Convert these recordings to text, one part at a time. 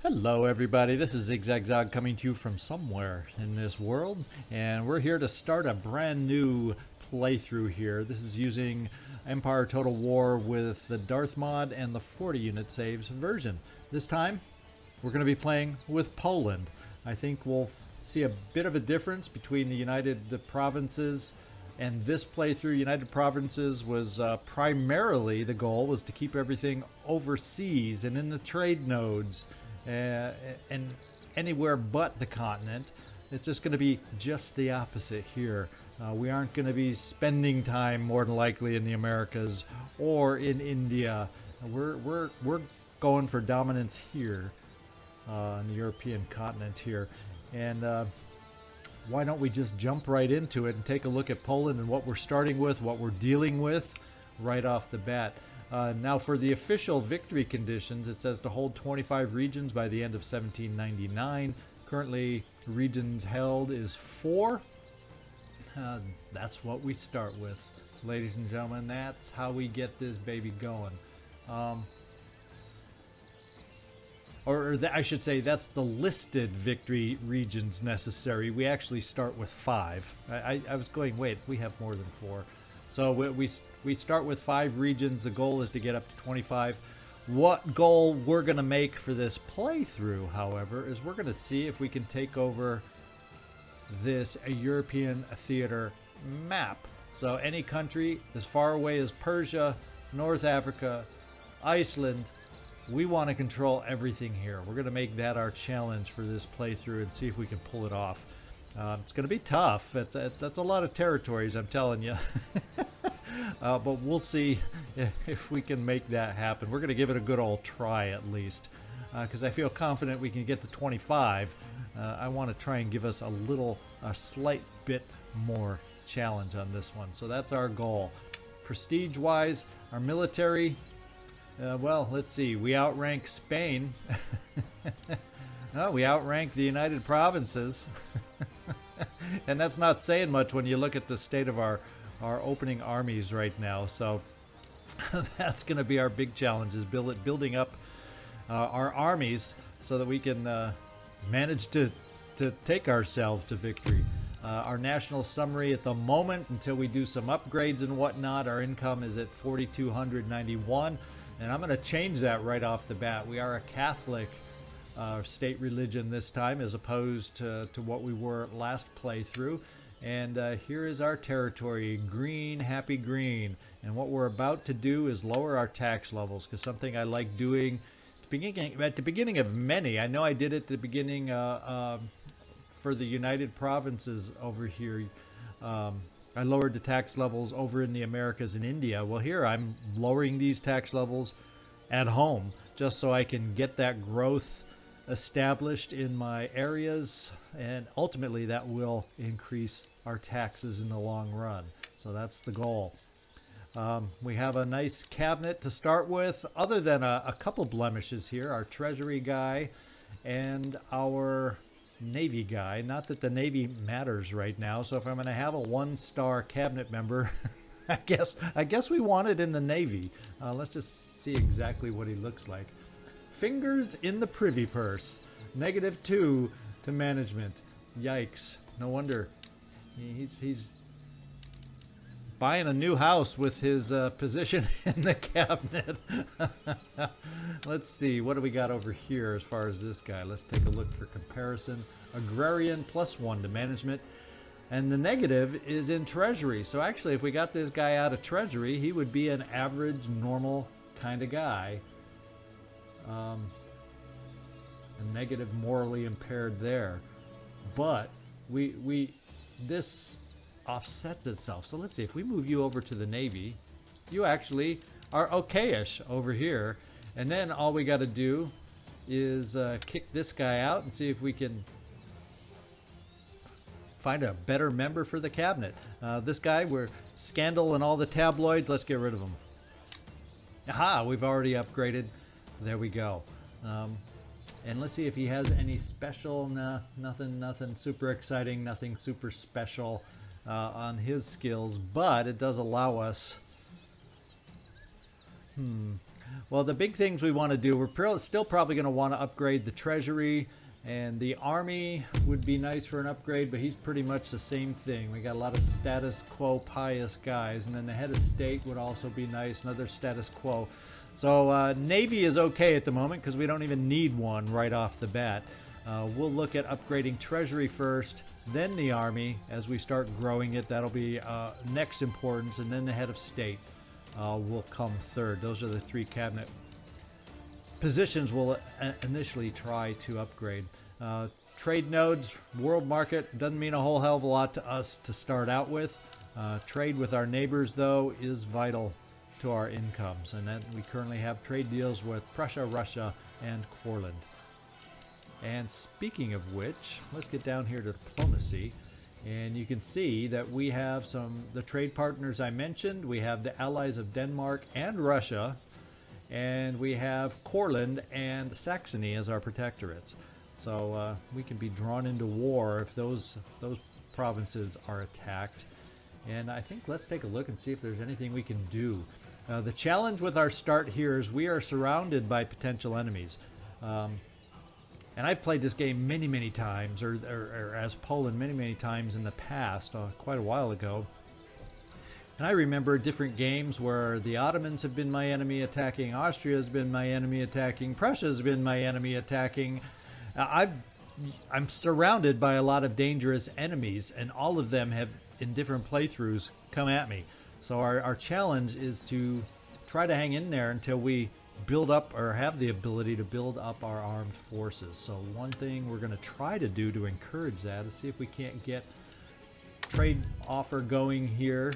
Hello everybody, this is ZigZagZog coming to you from somewhere in this world, and we're here to start a brand new playthrough here. This is using Empire Total War with the Darthmod and the 40 unit saves version. This time, we're going to be playing with Poland. I think we'll see a bit of a difference between the United Provinces and this playthrough. United Provinces was primarily, the goal was to keep everything overseas and in the trade nodes. And anywhere but the continent. It's just going to be just the opposite here. We aren't going to be spending time more than likely in the Americas or in India. We're going for dominance here on the European continent here. And why don't we just jump right into it and take a look at Poland and what we're starting with, what we're dealing with right off the bat. Now for the official victory conditions, it says to hold 25 regions by the end of 1799. Currently, regions held is 4. That's what we start with. Ladies and gentlemen, that's how we get this baby going. I should say that's the listed victory regions necessary. We actually start with 5. I was going, wait, we have more than 4. So we start with 5 regions. The goal is to get up to 25. What goal we're going to make for this playthrough, however, is we're going to see if we can take over this European theater map. So any country as far away as Persia, North Africa, Iceland, we want to control everything here. We're going to make that our challenge for this playthrough and see if we can pull it off. It's going to be tough. That's a lot of territories, I'm telling you. But we'll see if we can make that happen. We're going to give it a good old try at least, because I feel confident we can get to 25. I want to try and give us a slight bit more challenge on this one. So that's our goal. Prestige-wise, our military, well, let's see. We outrank Spain. No, we outrank the United Provinces. And that's not saying much when you look at the state of our opening armies right now. So that's going to be our big challenge, is building up our armies so that we can manage to take ourselves to victory. Our national summary at the moment, until we do some upgrades and whatnot, our income is at 4,291, and I'm going to change that right off the bat. We are a Catholic state religion this time, as opposed to what we were last playthrough. And here is our territory, green, happy green. And what we're about to do is lower our tax levels, because something I like doing at the beginning of many. I know I did it at the beginning for the United Provinces over here. I lowered the tax levels over in the Americas and India. Well, here I'm lowering these tax levels at home, just so I can get that growth established in my areas, and ultimately that will increase our taxes in the long run. So that's the goal. We have a nice cabinet to start with, other than a couple blemishes here. Our treasury guy and our navy guy. Not that the navy matters right now, so if I'm going to have a 1-star cabinet member, I guess we want it in the navy. Let's just see exactly what he looks like. Fingers in the privy purse. -2 to management. Yikes. No wonder. He's buying a new house with his position in the cabinet. Let's see. What do we got over here as far as this guy? Let's take a look for comparison. Agrarian +1 to management. And the negative is in treasury. So actually, if we got this guy out of treasury, he would be an average, normal kind of guy. A negative, morally impaired there, but this offsets itself. So let's see, if we move you over to the Navy, you actually are okay-ish over here, and then all we got to do is kick this guy out and see if we can find a better member for the cabinet. This guy, we're scandal and all the tabloids. Let's get rid of him. Aha, we've already upgraded. There we go. And let's see if he has any special. Nah, nothing super exciting, nothing super special on his skills, but it does allow us Well, the big things we want to do, we're still probably going to want to upgrade the treasury, and the army would be nice for an upgrade, but he's pretty much the same thing. We got a lot of status quo pious guys, and then the head of state would also be nice, another status quo. So Navy is okay at the moment because we don't even need one right off the bat. We'll look at upgrading treasury first, then the army. As we start growing it, that'll be next importance, and then the head of state will come third. Those are the three cabinet positions we'll initially try to upgrade. Trade nodes, world market, doesn't mean a whole hell of a lot to us to start out with. Trade with our neighbors, though, is vital to our incomes, and then we currently have trade deals with Prussia, Russia, and Courland. And speaking of which, let's get down here to diplomacy, and you can see that we have the trade partners I mentioned. We have the allies of Denmark and Russia, and we have Courland and Saxony as our protectorates. So we can be drawn into war if those provinces are attacked. And I think let's take a look and see if there's anything we can do. The challenge with our start here is we are surrounded by potential enemies. And I've played this game many times, or as Poland many times in the past, quite a while ago. And I remember different games where the Ottomans have been my enemy attacking, Austria has been my enemy attacking, Prussia has been my enemy attacking. I'm surrounded by a lot of dangerous enemies, and all of them have, in different playthroughs, come at me. So our challenge is to try to hang in there until we build up or have the ability to build up our armed forces. So one thing we're going to try to do to encourage that is see if we can't get trade offer going here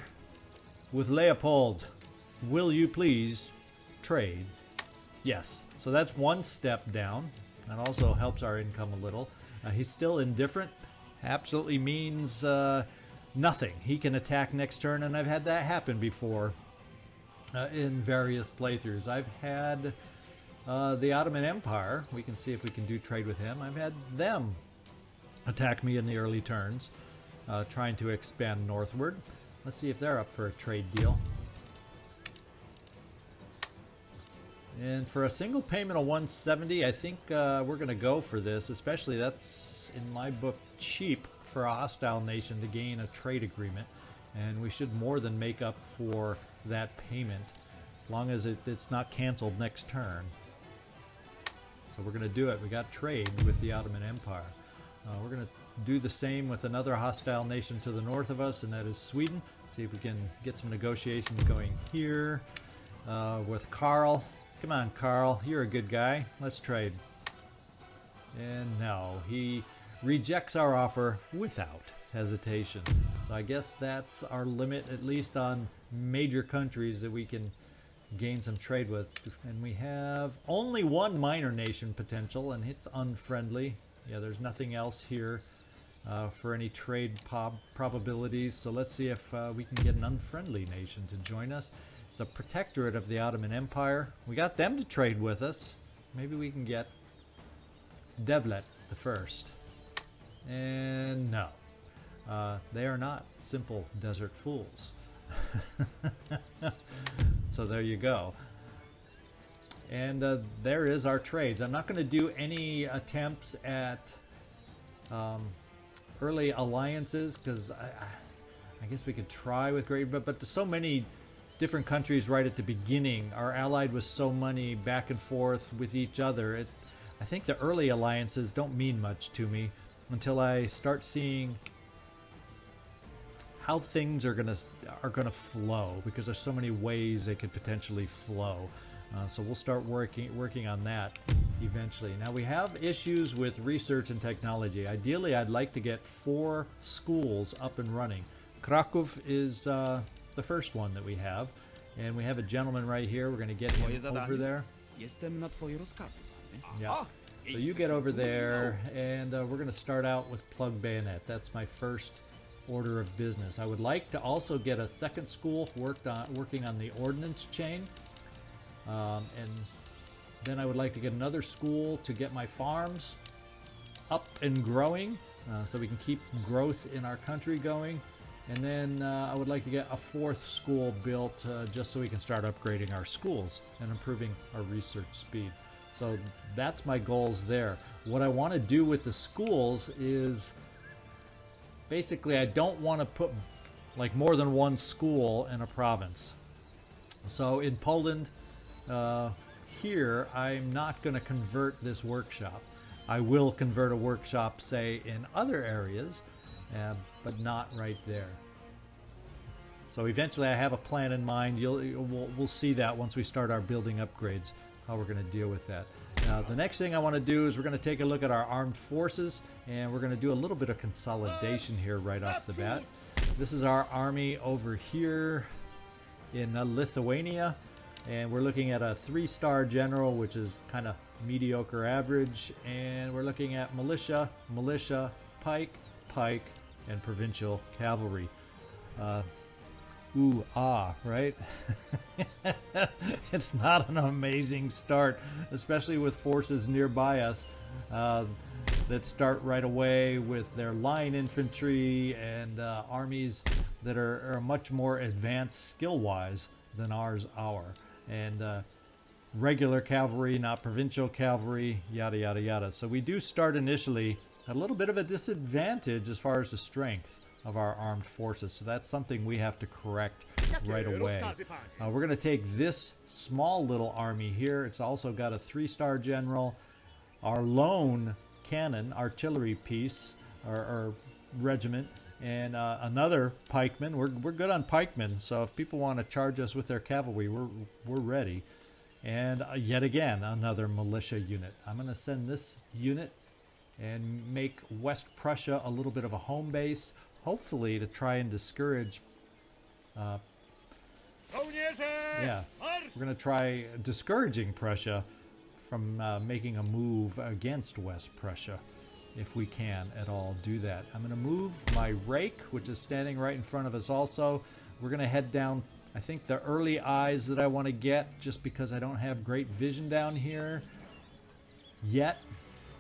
with Leopold. Will you please trade? Yes. So that's one step down. That also helps our income a little. He's still indifferent. Absolutely means nothing. He can attack next turn, and I've had that happen before in various playthroughs. I've had the Ottoman Empire. We can see if we can do trade with him. I've had them attack me in the early turns, trying to expand northward. Let's see if they're up for a trade deal. And for a single payment of 170, I think we're going to go for this. Especially that's, in my book, cheap for a hostile nation to gain a trade agreement. And we should more than make up for that payment, as long as it's not canceled next turn. So we're going to do it. We got trade with the Ottoman Empire. We're going to do the same with another hostile nation to the north of us, and that is Sweden. See if we can get some negotiations going here with Karl. Come on, Karl. You're a good guy. Let's trade. And no, he rejects our offer without hesitation. So I guess that's our limit, at least on major countries that we can gain some trade with. And we have only one minor nation potential, and it's unfriendly. Yeah, there's nothing else here for any trade probabilities. So let's see if we can get an unfriendly nation to join us. It's a protectorate of the Ottoman Empire. We got them to trade with us. Maybe we can get Devlet the First. And no. They are not simple desert fools. So there you go. And there is our trades. I'm not going to do any attempts at early alliances because I guess we could try with Great Britain, but there's so many different countries right at the beginning are allied with so many back and forth with each other. I think the early alliances don't mean much to me until I start seeing how things are gonna flow, because there's so many ways they could potentially flow. So we'll start working on that eventually. Now we have issues with research and technology. Ideally, I'd like to get 4 schools up and running. Krakow is the first one that we have, and we have a gentleman right here. We're going to get him over there. Yeah. So you get over there, and we're going to start out with plug bayonet. That's my first order of business. I would like to also get a second school working on the ordnance chain, and then I would like to get another school to get my farms up and growing, so we can keep growth in our country going. And then I would like to get a 4th school built just so we can start upgrading our schools and improving our research speed. So that's my goals there. What I want to do with the schools is basically I don't want to put like more than one school in a province. So in Poland, here, I'm not going to convert this workshop. I will convert a workshop, say, in other areas, but not right there. So eventually I have a plan in mind. We'll see that once we start our building upgrades, how we're going to deal with that. Now, the next thing I want to do is we're going to take a look at our armed forces, and we're going to do a little bit of consolidation here right off the bat. This is our army over here in Lithuania, and we're looking at a 3-star general, which is kind of mediocre average, and we're looking at militia, pike, and provincial cavalry. Right? It's not an amazing start, especially with forces nearby us that start right away with their line infantry and armies that are much more advanced skill-wise than ours are. And regular cavalry, not provincial cavalry, yada, yada, yada. So we do start initially at a little bit of a disadvantage as far as the strength of our armed forces. So that's something we have to correct right away. We're going to take this small little army here. It's also got a 3-star general. Our lone cannon, artillery piece, or regiment, and another pikeman. We're good on pikemen, so if people want to charge us with their cavalry, we're ready. And yet again, another militia unit. I'm going to send this unit and make West Prussia a little bit of a home base, hopefully to try and discourage we're going to try discouraging Prussia from making a move against West Prussia, if we can at all do that. I'm going to move my rake, which is standing right in front of us also. We're going to head down, I think, the early eyes that I want to get, just because I don't have great vision down here yet.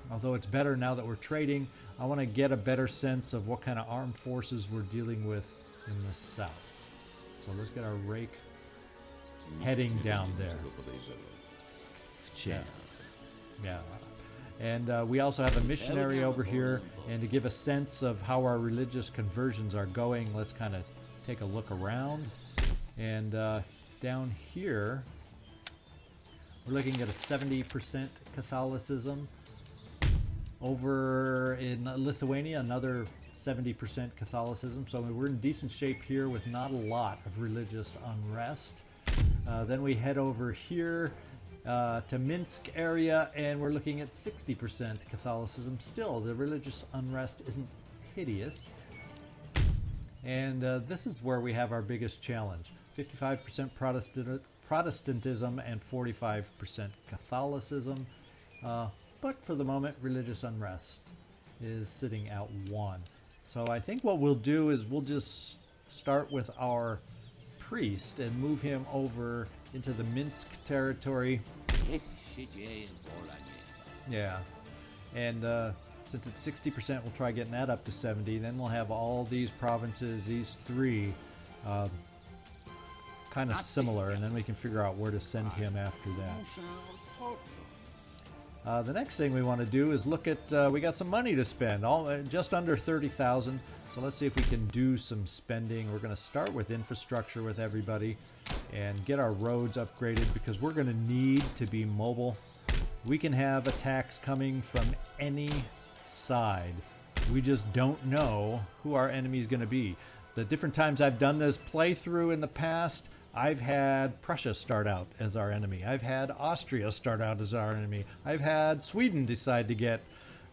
Although it's better now that we're trading, I want to get a better sense of what kind of armed forces we're dealing with in the south. So let's get our rake heading down there. Yeah. And we also have a missionary over here, and to give a sense of how our religious conversions are going, let's kind of take a look around. And down here, we're looking at a 70% Catholicism. Over in Lithuania, another 70% Catholicism. So we're in decent shape here with not a lot of religious unrest. Then we head over here to Minsk area, and we're looking at 60% Catholicism. Still, the religious unrest isn't hideous. And this is where we have our biggest challenge. 55% Protestantism and 45% Catholicism. But for the moment, religious unrest is sitting at 1. So I think what we'll do is we'll just start with our priest and move him over into the Minsk territory. Yeah. And since it's 60%, we'll try getting that up to 70. Then we'll have all these provinces, these 3, kind of similar, and then we can figure out where to send him after that. The next thing we want to do is look at, we got some money to spend, just under 30,000. So let's see if we can do some spending. We're going to start with infrastructure with everybody and get our roads upgraded, because we're going to need to be mobile. We can have attacks coming from any side. We just don't know who our enemy is going to be. The different times I've done this playthrough in the past, I've had Prussia start out as our enemy. I've had Austria start out as our enemy. I've had Sweden decide to get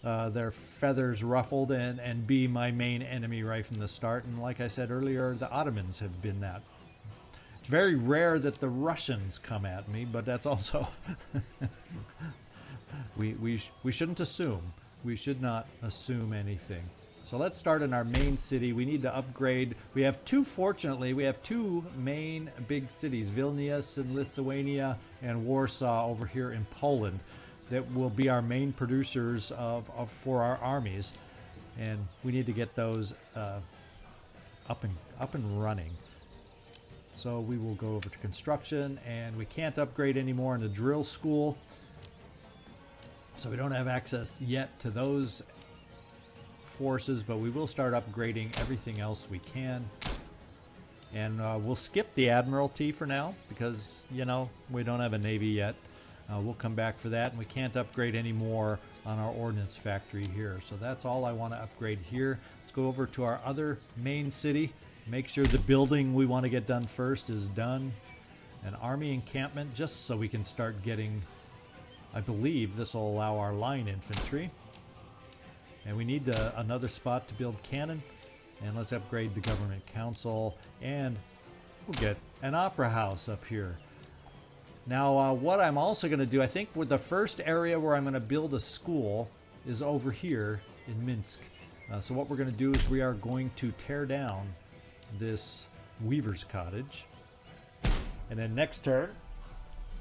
their feathers ruffled and be my main enemy right from the start. And like I said earlier, the Ottomans have been that. It's very rare that the Russians come at me, but that's also... we shouldn't assume. We should not assume anything. So let's start in our main city. We need to upgrade. We have fortunately, we have 2 main big cities, Vilnius in Lithuania and Warsaw over here in Poland, that will be our main producers for our armies. And we need to get those up and running. So we will go over to construction, and we can't upgrade anymore in the drill school. So we don't have access yet to those forces, but we will start upgrading everything else we can. And we'll skip the Admiralty for now because, you know, we don't have a Navy yet. We'll come back for that, and we can't upgrade any more on our ordnance factory here. So that's all I want to upgrade here. Let's go over to our other main city. Make sure the building we want to get done first is done. An army encampment, just so we can start getting, I believe this will allow our line infantry. And we need another spot to build cannon. And let's upgrade the government council, and we'll get an opera house up here. Now, what I'm also going to do, I think with the first area where I'm going to build a school is over here in Minsk. So what we're going to do is we are going to tear down this weaver's cottage. And then next turn,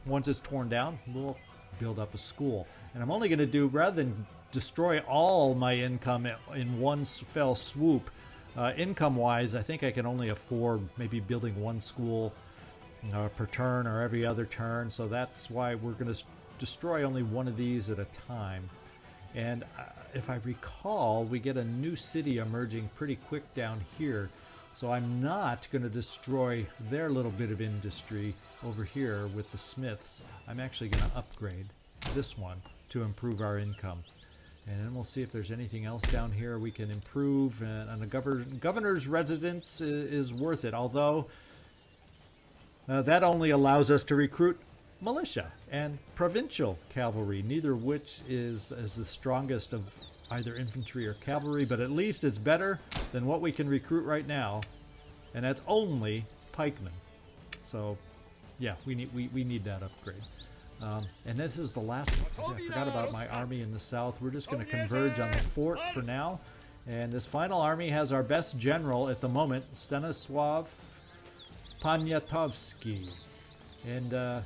once it's torn down, we'll build up a school. And I'm only going to do, rather than destroy all my income in one fell swoop, income-wise, I think I can only afford maybe building one school per turn or every other turn, so that's why we're going to destroy only one of these at a time. And if I recall, we get a new city emerging pretty quick down here, so I'm not going to destroy their little bit of industry over here with the smiths. I'm actually going to upgrade this one to improve our income. And then we'll see if there's anything else down here we can improve. And the governor's residence is worth it, although that only allows us to recruit militia and provincial cavalry, neither of which is the strongest of either infantry or cavalry, but at least it's better than what we can recruit right now, and that's only pikemen. So yeah, we need that upgrade. And this is the last one. I forgot about my army in the south. We're just going to converge on the fort for now. And this final army has our best general at the moment, Stanisław Poniatowski. And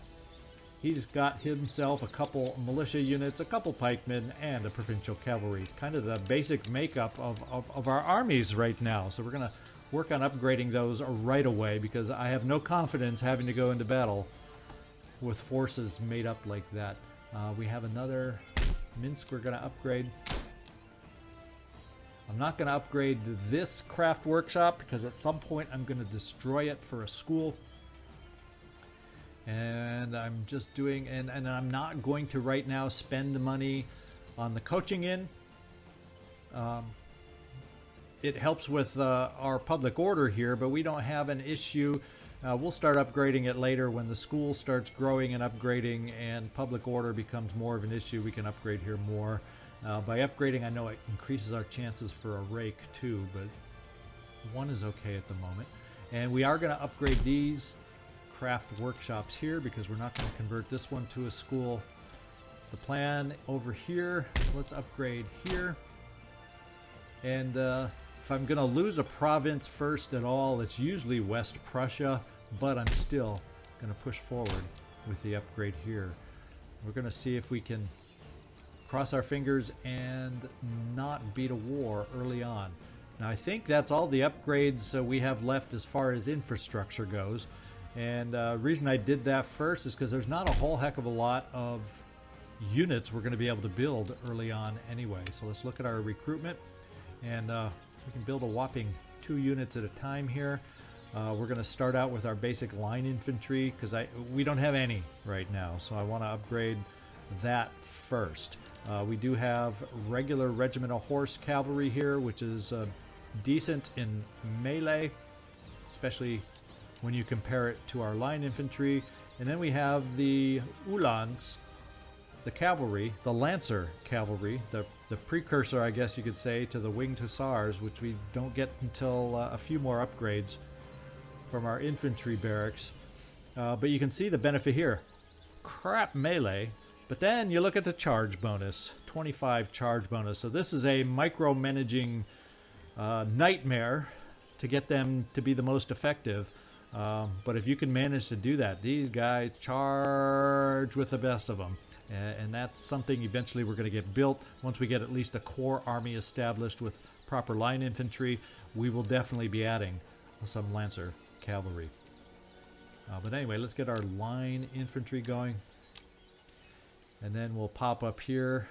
he's got himself a couple militia units, a couple pikemen, and a provincial cavalry. Kind of the basic makeup of our armies right now. So we're going to work on upgrading those right away, because I have no confidence having to go into battle with forces made up like that. We have another Minsk we're going to upgrade. I'm not going to upgrade this craft workshop because at some point I'm going to destroy it for a school. And I'm just doing, and I'm not going to right now spend money on the coaching inn. It helps with our public order here, but we don't have an issue. We'll start upgrading it later when the school starts growing and upgrading and public order becomes more of an issue. We can upgrade here more. By upgrading, I know it increases our chances for a rake too, but one is okay at the moment. And we are going to upgrade these craft workshops here because we're not going to convert this one to a school. The plan over here, so let's upgrade here. And if I'm going to lose a province first at all, it's usually West Prussia, but I'm still going to push forward with the upgrade here. We're going to see if we can cross our fingers and not beat a war early on. Now I think that's all the upgrades we have left as far as infrastructure goes. And the reason I did that first is because there's not a whole heck of a lot of units we're going to be able to build early on anyway. So let's look at our recruitment, and we can build a whopping 2 units at a time here. We're going to start out with our basic line infantry because we don't have any right now, so I want to upgrade that first. We do have regular regiment of horse cavalry here, which is decent in melee, especially when you compare it to our line infantry. And then we have the Uhlans, the cavalry, the Lancer cavalry, the precursor, I guess you could say, to the winged hussars, which we don't get until a few more upgrades from our infantry barracks. But you can see the benefit here. Crap melee, but then you look at the charge bonus, 25 charge bonus. So this is a micromanaging nightmare to get them to be the most effective. But if you can manage to do that, these guys charge with the best of them. And that's something eventually we're going to get built. Once we get at least a core army established with proper line infantry, we will definitely be adding some Lancer cavalry. But anyway, let's get our line infantry going. And then we'll pop up here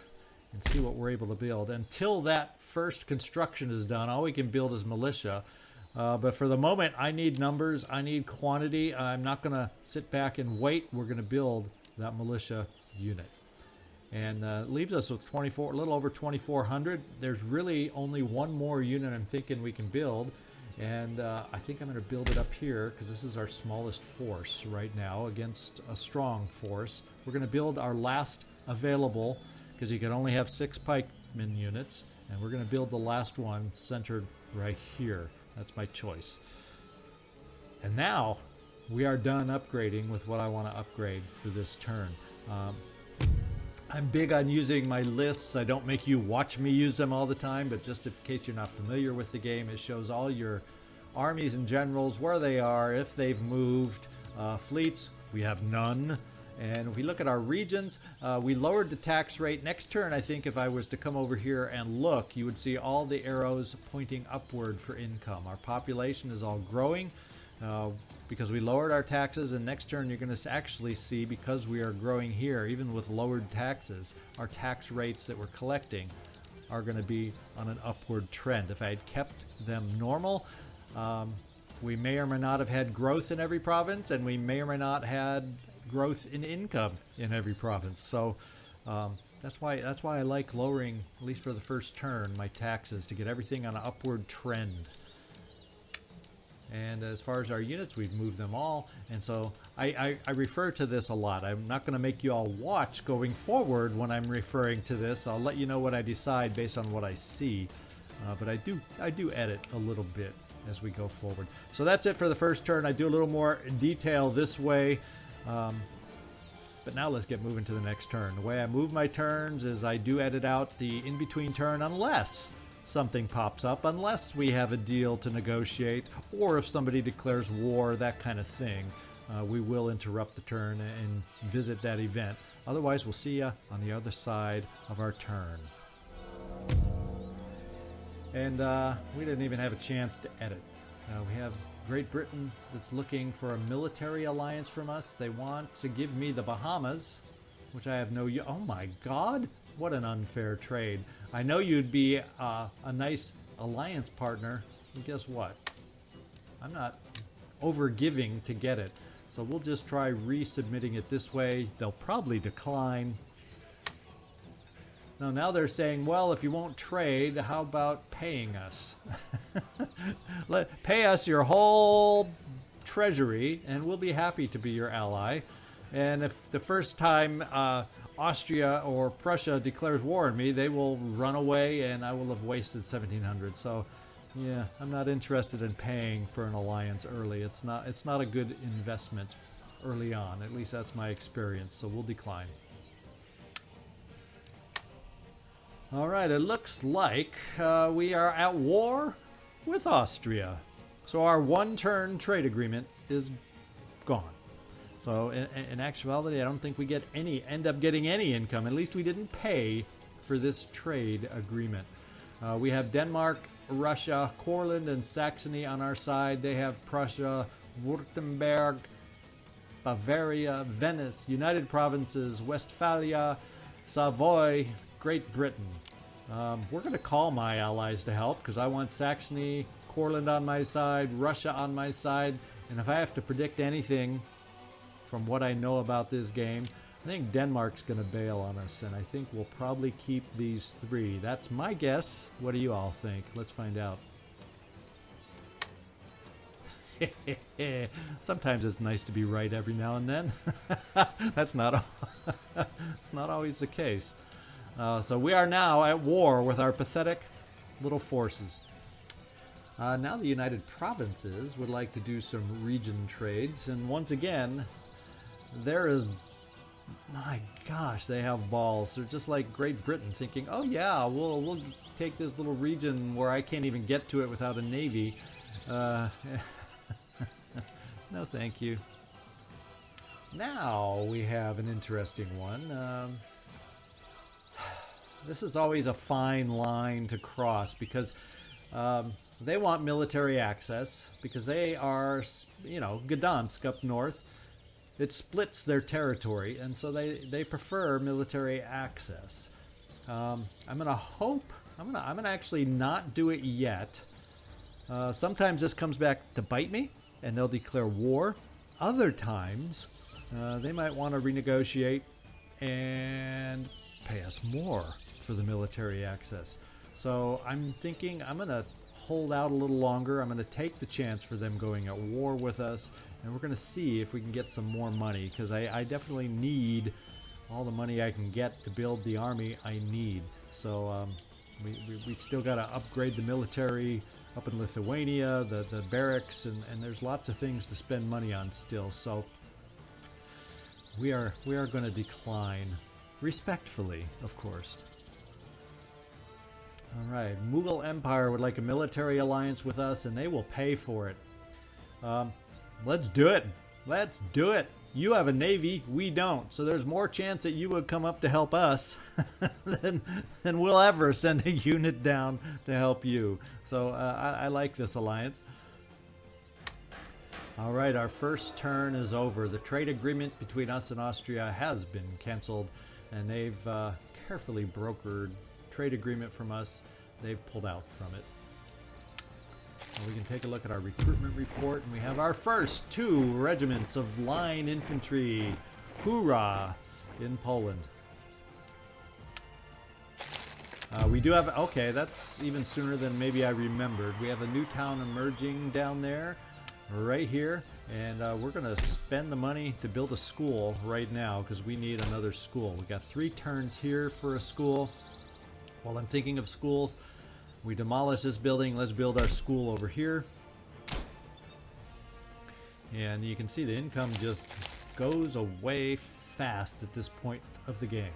and see what we're able to build. Until that first construction is done, all we can build is militia. But for the moment, I need numbers, I need quantity. I'm not going to sit back and wait. We're going to build that militia unit. And leaves us with a little over 2,400. There's really only one more unit I'm thinking we can build. And I think I'm going to build it up here because this is our smallest force right now against a strong force. We're going to build our last available because you can only have 6 pikemen units. And we're going to build the last one centered right here. That's my choice. And now we are done upgrading with what I want to upgrade for this turn. I'm big on using my lists. I don't make you watch me use them all the time, but just in case you're not familiar with the game, it shows all your armies and generals, where they are, if they've moved. Fleets, we have none. And if we look at our regions, we lowered the tax rate. Next turn, I think if I was to come over here and look, you would see all the arrows pointing upward for income. Our population is all growing because we lowered our taxes, and next turn you're going to actually see, because we are growing here, even with lowered taxes, our tax rates that we're collecting are going to be on an upward trend. If I had kept them normal, we may or may not have had growth in every province, and we may or may not had growth in income in every province. So that's why I like lowering, at least for the first turn, my taxes to get everything on an upward trend. And as far as our units, we've moved them all. And so I refer to this a lot. I'm not going to make you all watch going forward when I'm referring to this. I'll let you know what I decide based on what I see. But I do edit a little bit as we go forward. So that's it for the first turn. I do a little more detail this way. But now let's get moving to the next turn. The way I move my turns is I do edit out the in-between turn unless something pops up, unless we have a deal to negotiate, or if somebody declares war, that kind of thing. We will interrupt the turn and visit that event. Otherwise, we'll see you on the other side of our turn. And we didn't even have a chance to edit. We have Great Britain that's looking for a military alliance from us. They want to give me the Bahamas, which I have no... Oh my God! What an unfair trade. I know you'd be a nice alliance partner, but guess what? I'm not over-giving to get it. So we'll just try resubmitting it this way. They'll probably decline. No, now they're saying, well, if you won't trade, how about paying us? Pay us your whole treasury, and we'll be happy to be your ally. And if the first time Austria or Prussia declares war on me, they will run away, and I will have wasted 1,700. So, yeah, I'm not interested in paying for an alliance early. It's not a good investment early on. At least that's my experience. So we'll decline. All right, it looks like we are at war with Austria. So our one-turn trade agreement is gone. So in actuality, I don't think we end up getting any income. At least we didn't pay for this trade agreement. We have Denmark, Russia, Courland, and Saxony on our side. They have Prussia, Württemberg, Bavaria, Venice, United Provinces, Westphalia, Savoy, Great Britain. We're going to call my allies to help because I want Saxony, Courland on my side, Russia on my side, and if I have to predict anything from what I know about this game, I think Denmark's going to bail on us, and I think we'll probably keep these three. That's my guess. What do you all think? Let's find out. Sometimes it's nice to be right every now and then. That's not always the case. So we are now at war with our pathetic little forces. Now the United Provinces would like to do some region trades, and once again, there is, my gosh, they have balls. They're just like Great Britain, thinking, oh yeah, we'll take this little region where I can't even get to it without a navy. No, thank you. Now we have an interesting one. This is always a fine line to cross because they want military access because they are, you know, Gdansk up north. It splits their territory, and so they prefer military access. I'm gonna actually not do it yet. Sometimes this comes back to bite me, and they'll declare war. Other times, they might want to renegotiate and pay us more for the military access. So I'm thinking I'm gonna hold out a little longer. I'm gonna take the chance for them going at war with us, and we're gonna see if we can get some more money, because I definitely need all the money I can get to build the army I need. So we still got to upgrade the military up in Lithuania, the barracks, and there's lots of things to spend money on still. So we are going to decline, respectfully, of course. All right, Mughal Empire would like a military alliance with us, and they will pay for it. Let's do it. Let's do it. You have a navy, we don't. So there's more chance that you would come up to help us than we'll ever send a unit down to help you. So I like this alliance. All right, our first turn is over. The trade agreement between us and Austria has been canceled, and they've carefully brokered trade agreement from us. They've pulled out from it. We can take a look at our recruitment report, and we have our first 2 regiments of line infantry. Hoorah! In Poland. We do have, okay, that's even sooner than maybe I remembered. We have a new town emerging down there, right here, and we're going to spend the money to build a school right now because we need another school. We got 3 turns here for a school. While I'm thinking of schools, we demolish this building. Let's build our school over here. And you can see the income just goes away fast at this point of the game.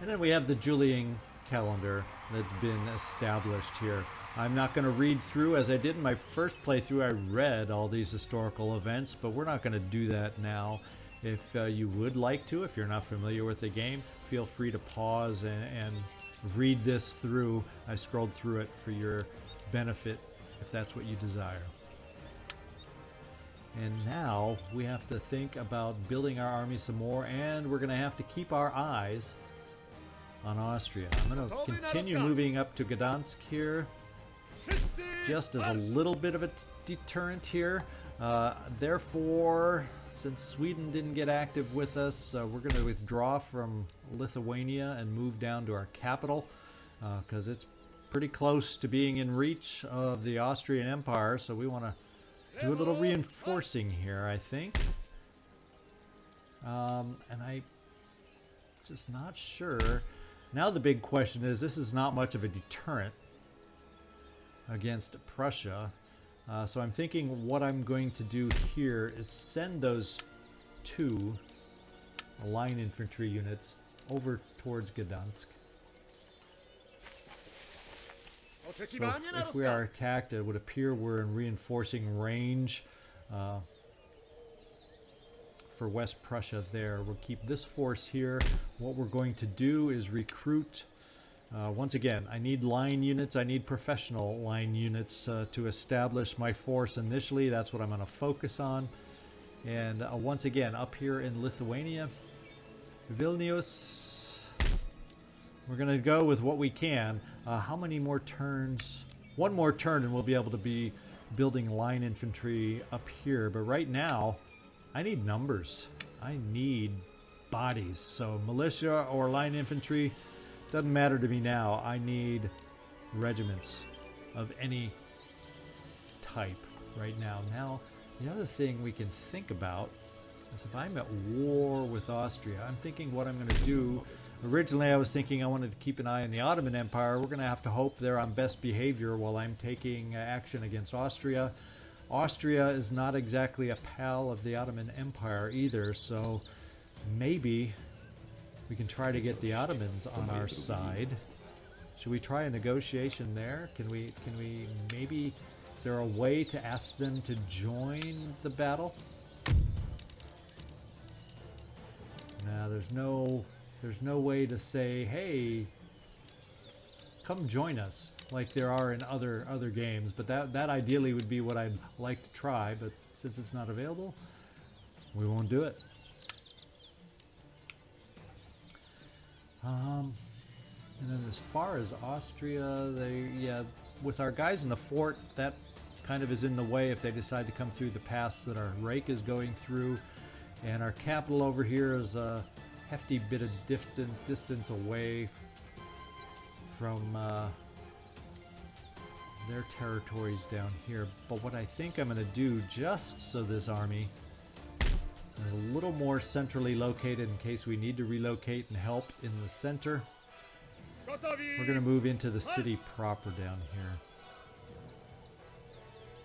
And then we have the Julian calendar that's been established here. I'm not going to read through, as I did in my first playthrough. I read all these historical events, but we're not going to do that now. If you would like to, if you're not familiar with the game, feel free to pause and read this through. I scrolled through it for your benefit if that's what you desire. And now we have to think about building our army some more, and we're going to have to keep our eyes on Austria. I'm going to continue moving up to Gdansk here, just as a little bit of a deterrent here. Therefore, since Sweden didn't get active with us, we're going to withdraw from Lithuania and move down to our capital, because it's pretty close to being in reach of the Austrian Empire, so we want to do a little reinforcing here, I think. And I'm just not sure. Now the big question is, this is not much of a deterrent against Prussia. So I'm thinking what I'm going to do here is send those 2 line infantry units over towards Gdansk. So if we are attacked, it would appear we're in reinforcing range for West Prussia there. We'll keep this force here. What we're going to do is recruit. Once again, I need line units. I need professional line units to establish my force initially. That's what I'm going to focus on. And once again, up here in Lithuania, Vilnius, we're going to go with what we can. How many more turns? 1 more turn and we'll be able to be building line infantry up here. But right now, I need numbers. I need bodies. So militia or line infantry, doesn't matter to me now. I need regiments of any type right now. Now, the other thing we can think about is if I'm at war with Austria, I'm thinking what I'm going to do. Originally, I was thinking I wanted to keep an eye on the Ottoman Empire. We're going to have to hope they're on best behavior while I'm taking action against Austria. Austria is not exactly a pal of the Ottoman Empire either, so maybe we can try to get the Ottomans on our side. Should we try a negotiation there? Can we maybe Is there a way to ask them to join the battle? No, there's no way to say, hey, come join us, like there are in other games. But that ideally would be what I'd like to try, but since it's not available, we won't do it. And then as far as Austria, with our guys in the fort, that kind of is in the way if they decide to come through the pass that our rake is going through. And our capital over here is a hefty bit of distance away from their territories down here. But what I think I'm going to do, just so this army is a little more centrally located in case we need to relocate and help in the center, we're going to move into the city proper down here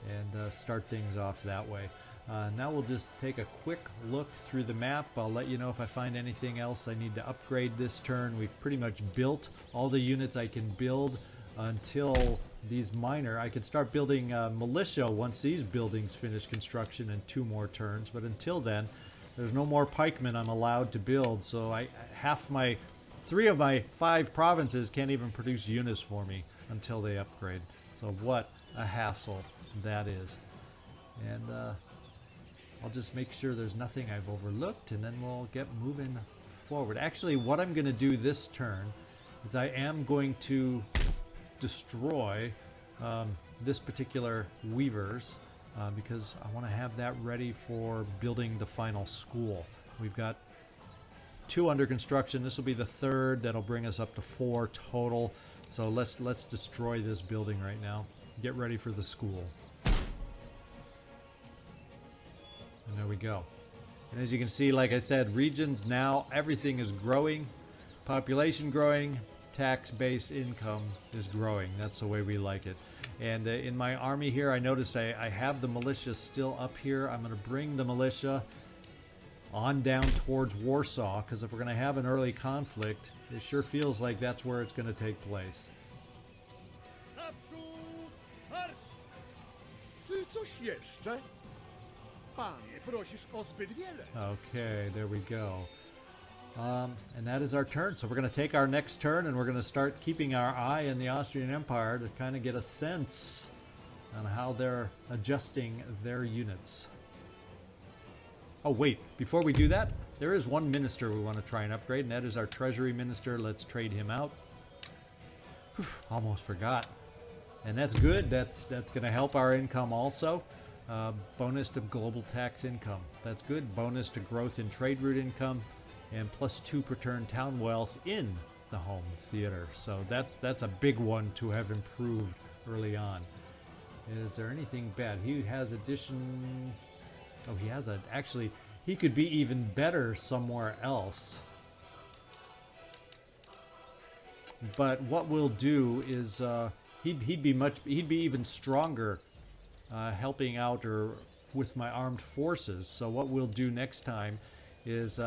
and start things off that way. Now we'll just take a quick look through the map. I'll let you know if I find anything else I need to upgrade this turn. We've pretty much built all the units I can build until these minor. I can start building militia once these buildings finish construction in 2 more turns, but until then there's no more pikemen I'm allowed to build, so 3 of my 5 provinces can't even produce units for me until they upgrade. So what a hassle that is. And I'll just make sure there's nothing I've overlooked, and then we'll get moving forward. Actually, what I'm going to do this turn is I am going to destroy this particular weavers because I want to have that ready for building the final school. We've got 2 under construction. This will be the 3rd. That'll bring us up to 4 total. So let's destroy this building right now. Get ready for the school. And there we go. And as you can see, like I said, regions now, everything is growing. Population growing, tax base income is growing. That's the way we like it. And in my army here, I noticed I have the militia still up here. I'm going to bring the militia on down towards Warsaw, because if we're going to have an early conflict, it sure feels like that's where it's going to take place. Okay, there we go. And that is our turn. So we're going to take our next turn, and we're going to start keeping our eye on the Austrian Empire to kind of get a sense on how they're adjusting their units. Oh wait, before we do that, there is one minister we want to try and upgrade, and that is our treasury minister. Let's trade him out. Whew, almost forgot. And that's good. That's going to help our income also. Bonus to global tax income. That's good. Bonus to growth in trade route income, and +2 per turn town wealth in the home theater. So that's a big one to have improved early on. Is there anything bad? He has addition. Oh, he has actually, he could be even better somewhere else. But what we'll do is he'd be even stronger helping out or with my armed forces. So what we'll do next time is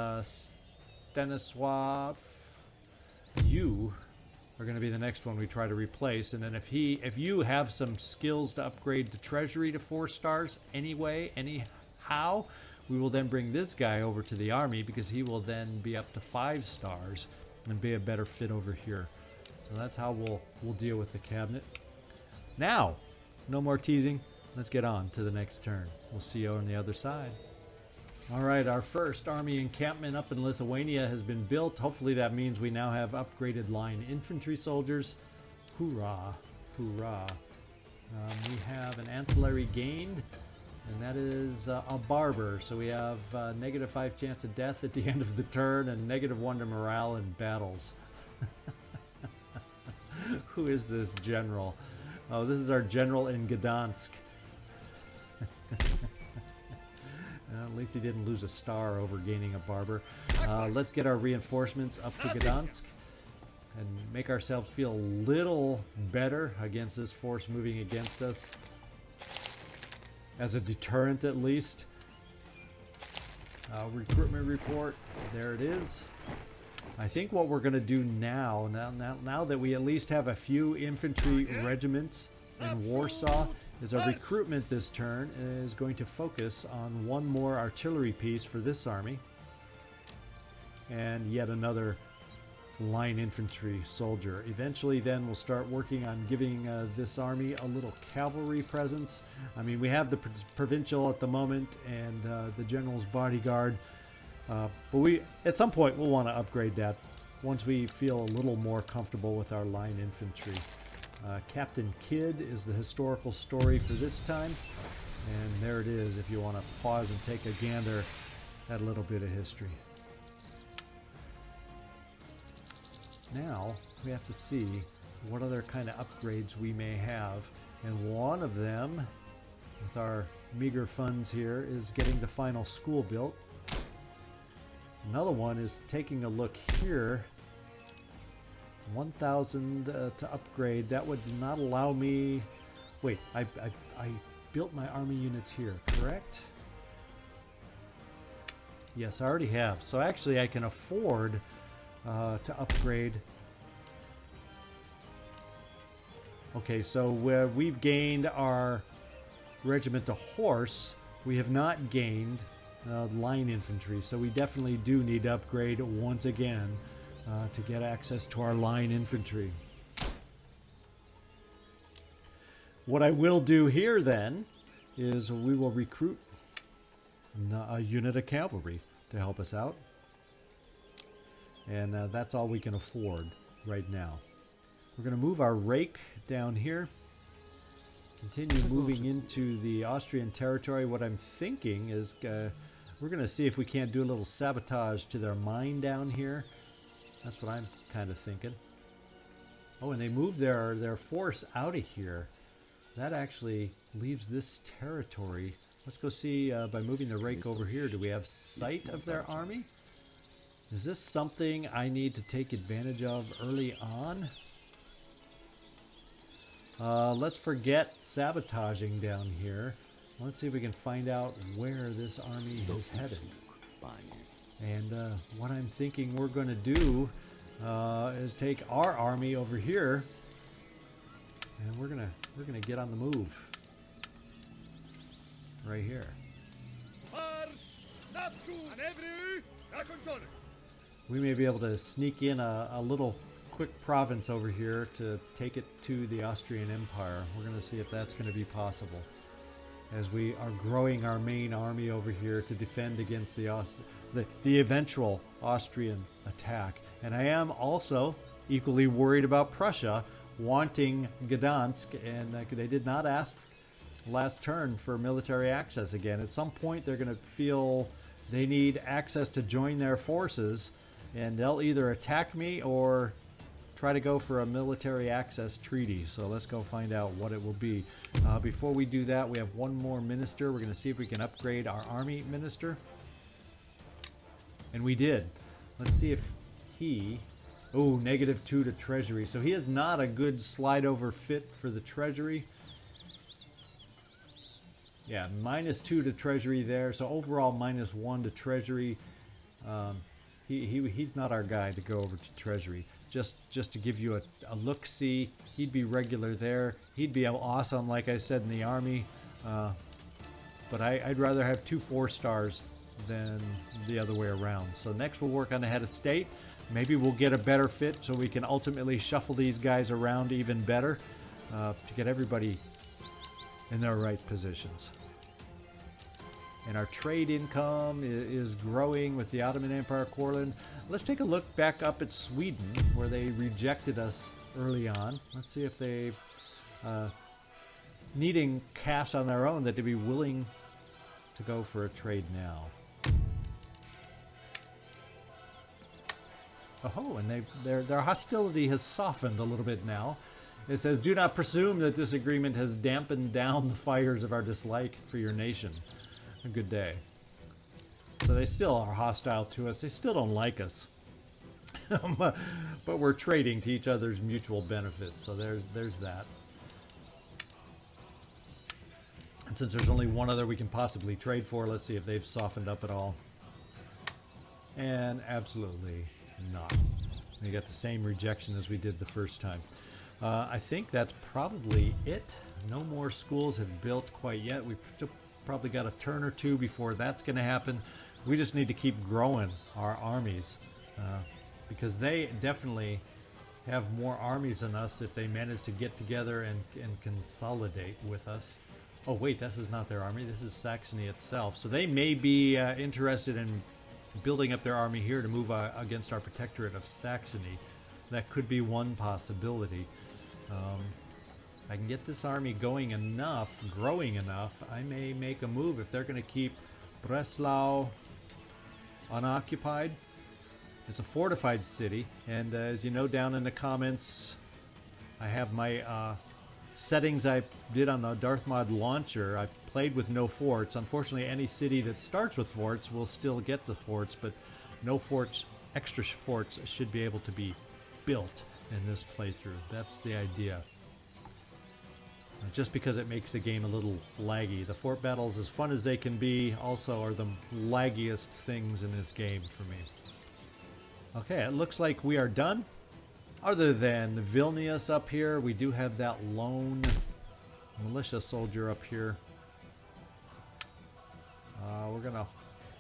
Stanisław, you are going to be the next one we try to replace. And then if you have some skills to upgrade the treasury to 4 stars anyhow, we will then bring this guy over to the army, because he will then be up to 5 stars and be a better fit over here. So that's how we'll deal with the cabinet. Now, no more teasing. Let's get on to the next turn. We'll see you on the other side. All right, our first army encampment up in Lithuania has been built. Hopefully that means we now have upgraded line infantry soldiers. Hoorah, hoorah. We have an ancillary gained, and that is a barber. So we have -5 chance of death at the end of the turn and -1 to morale in battles. Who is this general? Oh, this is our general in Gdansk. At least he didn't lose a star over gaining a barber. Let's get our reinforcements up to Gdansk and make ourselves feel a little better against this force moving against us. As a deterrent, at least. Recruitment report. There it is. I think what we're going to do now that we at least have a few infantry regiments in Warsaw, is our recruitment this turn is going to focus on one more artillery piece for this army. And yet another line infantry soldier. Eventually then we'll start working on giving this army a little cavalry presence. I mean, we have the provincial at the moment and the general's bodyguard, but we at some point we'll want to upgrade that once we feel a little more comfortable with our line infantry. Captain Kidd is the historical story for this time, and there it is if you want to pause and take a gander at a little bit of history. Now we have to see what other kind of upgrades we may have, and one of them, with our meager funds here, is getting the final school built. Another one is taking a look here. 1,000 to upgrade. That would not allow me... Wait, I built my army units here, correct? Yes, I already have. So actually I can afford to upgrade. Okay, so we've gained our regiment of horse. We have not gained line infantry, so we definitely do need to upgrade once again to get access to our line infantry. What I will do here then is we will recruit a unit of cavalry to help us out. And that's all we can afford right now. We're going to move our rake down here. Continue moving into the Austrian territory. What I'm thinking is we're going to see if we can't do a little sabotage to their mine down here. That's what I'm kind of thinking. Oh, and they moved their force out of here. That actually leaves this territory. Let's go see by moving the rake over here. Do we have sight of their army? Is this something I need to take advantage of early on? Let's forget sabotaging down here. Let's see if we can find out where this army is headed. And what I'm thinking we're going to do is take our army over here, and we're gonna get on the move right here. We may be able to sneak in a little quick province over here to take it to the Austrian Empire. We're going to see if that's going to be possible, as we are growing our main army over here to defend against the eventual Austrian attack. And I am also equally worried about Prussia wanting Gdansk, and they did not ask last turn for military access again. At some point they're going to feel they need access to join their forces, and they'll either attack me or try to go for a military access treaty. So let's go find out what it will be. Before we do that, we have one more minister. We're going to see if we can upgrade our army minister. And we did. Let's see if he... Oh, -2 to treasury. So he is not a good slide over fit for the treasury. Yeah, -2 to treasury there. So overall -1 to treasury. He's not our guy to go over to treasury. Just to give you a look-see, he'd be regular there. He'd be awesome, like I said, in the army. But I'd rather have 2 4-stars than the other way around. So next we'll work on the head of state. Maybe we'll get a better fit so we can ultimately shuffle these guys around even better to get everybody in their right positions. And our trade income is growing with the Ottoman Empire, Courland. Let's take a look back up at Sweden, where they rejected us early on. Let's see if they've, needing cash on their own, that they'd be willing to go for a trade now. Oh, and their hostility has softened a little bit now. It says, "Do not presume that this agreement has dampened down the fires of our dislike for your nation." A good day. So they still are hostile to us. They still don't like us. But we're trading to each other's mutual benefits. So there's that. And since there's only one other we can possibly trade for, let's see if they've softened up at all. And absolutely not. We got the same rejection as we did the first time. I think that's probably it. no more schools have built quite yet. We've probably got a turn or two before that's going to happen. We just need to keep growing our armies because they definitely have more armies than us if they manage to get together and consolidate with us. Oh wait, this is not their army. This is Saxony itself. So they may be interested in building up their army here to move against our protectorate of Saxony. That could be one possibility. I can get this army going enough, growing enough, I may make a move if they're going to keep Breslau unoccupied. It's a fortified city, and as you know down in the comments, I have my settings I did on the Darthmod launcher. I played with no forts. Unfortunately, any city that starts with forts will still get the forts, but no forts, extra forts should be able to be built in this playthrough. That's the idea. Just because it makes the game a little laggy. The fort battles, as fun as they can be, also are the laggiest things in this game for me. Okay, it looks like we are done. Other than Vilnius up here, we do have that lone militia soldier up here. We're going to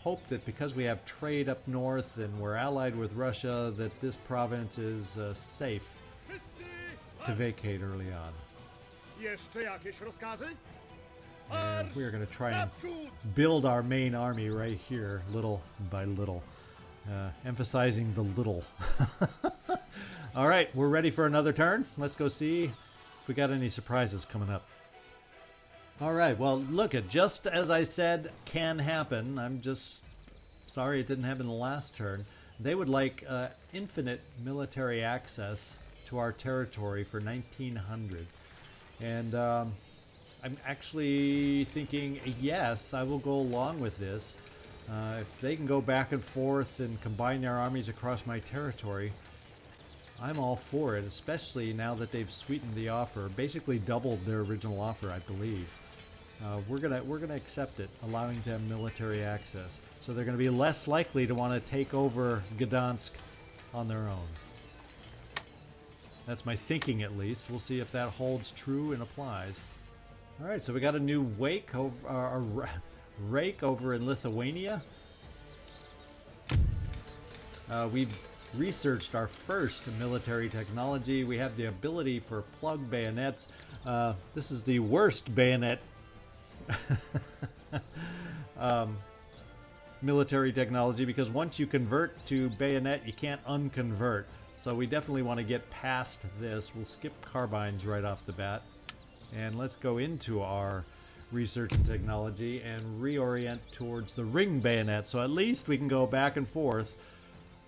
hope that because we have trade up north and we're allied with Russia, that this province is safe to vacate early on. And we are going to try and build our main army right here, little by little. Emphasizing the little. All right, we're ready for another turn. Let's go see if we got any surprises coming up. All right, well, look, it just as I said can happen. I'm just sorry it didn't happen the last turn. They would like infinite military access to our territory for 1900. And I'm actually thinking, yes, I will go along with this. If they can go back and forth and combine their armies across my territory, I'm all for it, especially now that they've sweetened the offer, basically doubled their original offer, I believe. We're gonna accept it, allowing them military access. So they're going to be less likely to want to take over Gdansk on their own. That's my thinking, at least. We'll see if that holds true and applies. All right, so we got a new rake over in Lithuania. We've researched our first military technology. We have the ability for plug bayonets. This is the worst bayonet military technology, because once you convert to bayonet, you can't unconvert. So we definitely want to get past this. We'll skip carbines right off the bat. And let's go into our research and technology and reorient towards the ring bayonet. So at least we can go back and forth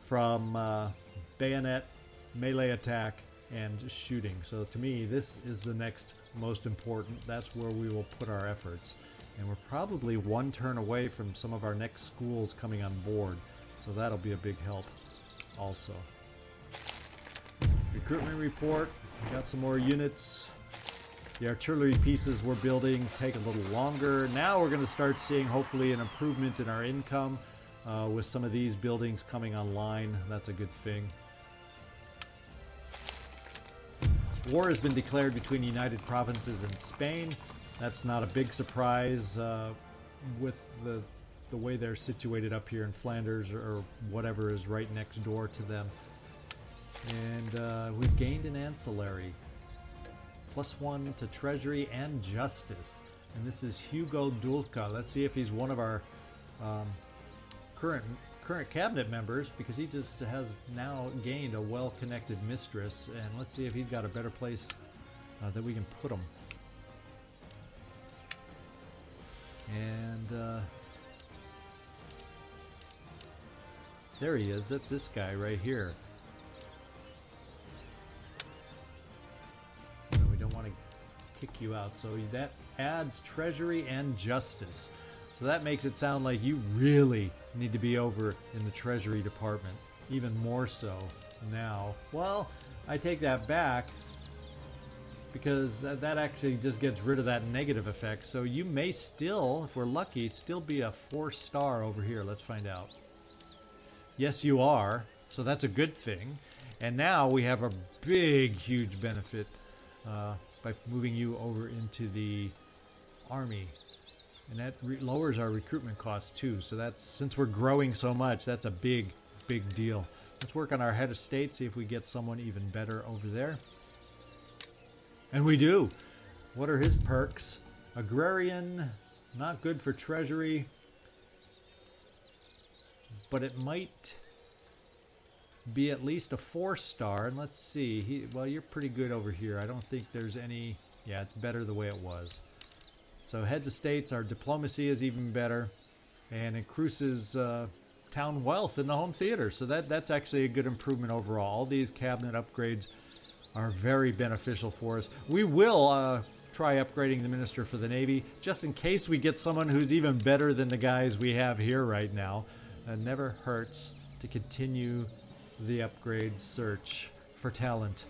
from bayonet, melee attack, and shooting. So to me, this is the next most important. That's where we will put our efforts. And we're probably one turn away from some of our next schools coming on board. So that'll be a big help also. Recruitment report. We got some more units. The artillery pieces we're building take a little longer. Now we're going to start seeing hopefully an improvement in our income with some of these buildings coming online. That's a good thing. War has been declared between the United Provinces and Spain. That's not a big surprise with the way they're situated up here in Flanders or whatever is right next door to them. And we've gained an ancillary. +1 to Treasury and Justice. And this is Hugo Dulka. Let's see if he's one of our current cabinet members, because he just has now gained a well-connected mistress. And let's see if he's got a better place that we can put him. And there he is. That's this guy right here. We don't want to kick you out. So that adds Treasury and Justice. So that makes it sound like you really need to be over in the Treasury Department. Even more so now. Well, I take that back, because that actually just gets rid of that negative effect. So you may still, if we're lucky, still be a 4-star over here. Let's find out. Yes, you are. So that's a good thing. And now we have a big, huge benefit. by moving you over into the army. And that lowers our recruitment costs too. So that's, since we're growing so much, that's a big deal. Let's work on our head of state, see if we get someone even better over there. And we do. What are his perks? Agrarian, not good for treasury, but it might be at least a 4-star. And let's see, well, you're pretty good over here. I don't think there's any, yeah, it's better the way it was. So heads of states, our diplomacy is even better, and increases town wealth in the home theater. So that's actually a good improvement overall. All these cabinet upgrades are very beneficial for us. We will try upgrading the Minister for the Navy, just in case we get someone who's even better than the guys we have here right now. It never hurts to continue the upgrade search for talent.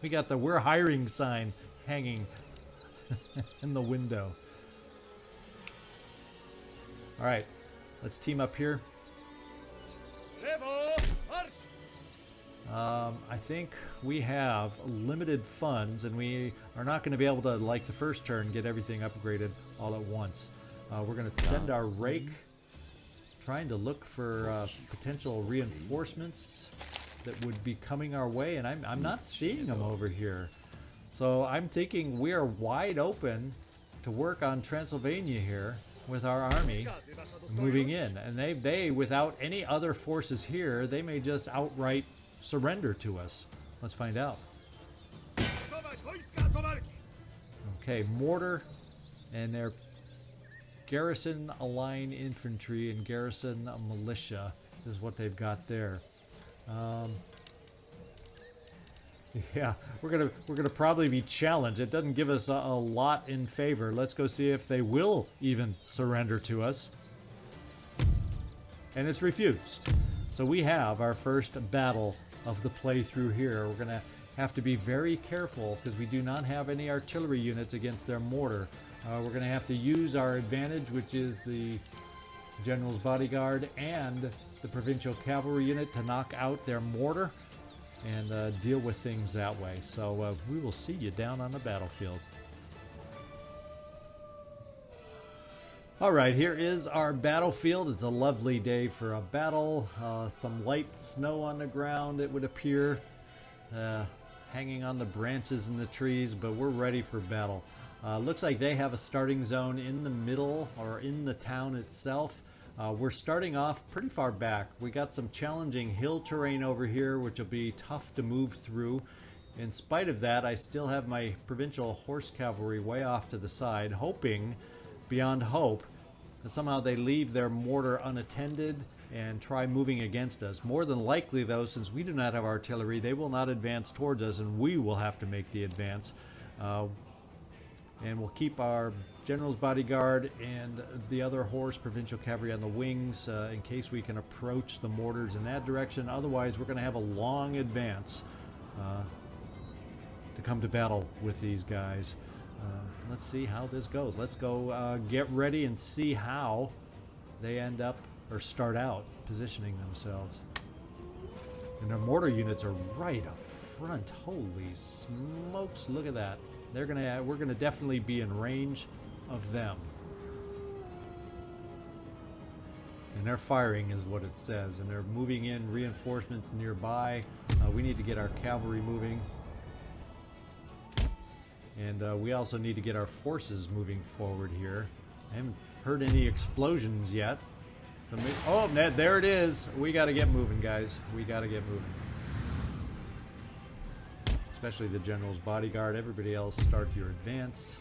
We got the "we're hiring" sign hanging in the window. All right, let's team up here. I think we have limited funds, and we are not going to be able to, like the first turn, get everything upgraded all at once. We're going to send our rake, trying to look for potential reinforcements that would be coming our way, and I'm not seeing them over here. So I'm thinking we are wide open to work on Transylvania here with our army moving in. And they without any other forces here, they may just outright surrender to us. Let's find out. Okay, mortar and their garrison line infantry and garrison militia is what they've got there. Yeah, we're gonna probably be challenged. It doesn't give us a lot in favor. Let's go see if they will even surrender to us. And it's refused. So we have our first battle of the playthrough here. We're gonna have to be very careful because we do not have any artillery units against their mortar. We're gonna have to use our advantage, which is the General's Bodyguard and the Provincial Cavalry unit, to knock out their mortar and deal with things that way. So we will see you down on the battlefield. All right, here is our battlefield. It's a lovely day for a battle. Some light snow on the ground, it would appear, hanging on the branches in the trees, but we're ready for battle. Looks like they have a starting zone in the middle or in the town itself. We're starting off pretty far back. We got some challenging hill terrain over here, which will be tough to move through. In spite of that, I still have my provincial horse cavalry way off to the side, hoping beyond hope that somehow they leave their mortar unattended and try moving against us. More than likely, though, since we do not have artillery, they will not advance towards us, and we will have to make the advance. And we'll keep our General's Bodyguard and the other horse provincial cavalry on the wings in case we can approach the mortars in that direction. Otherwise, we're going to have a long advance to come to battle with these guys. Let's see how this goes. Let's go get ready and see how they end up or start out positioning themselves. And their mortar units are right up front. Holy smokes, look at that. We're gonna definitely be in range of them. And they're firing is what it says, and they're moving in reinforcements nearby. We need to get our cavalry moving. And we also need to get our forces moving forward here. I haven't heard any explosions yet. So oh, there it is. We got to get moving, guys. We got to get moving. Especially the General's Bodyguard. Everybody else, start your advance.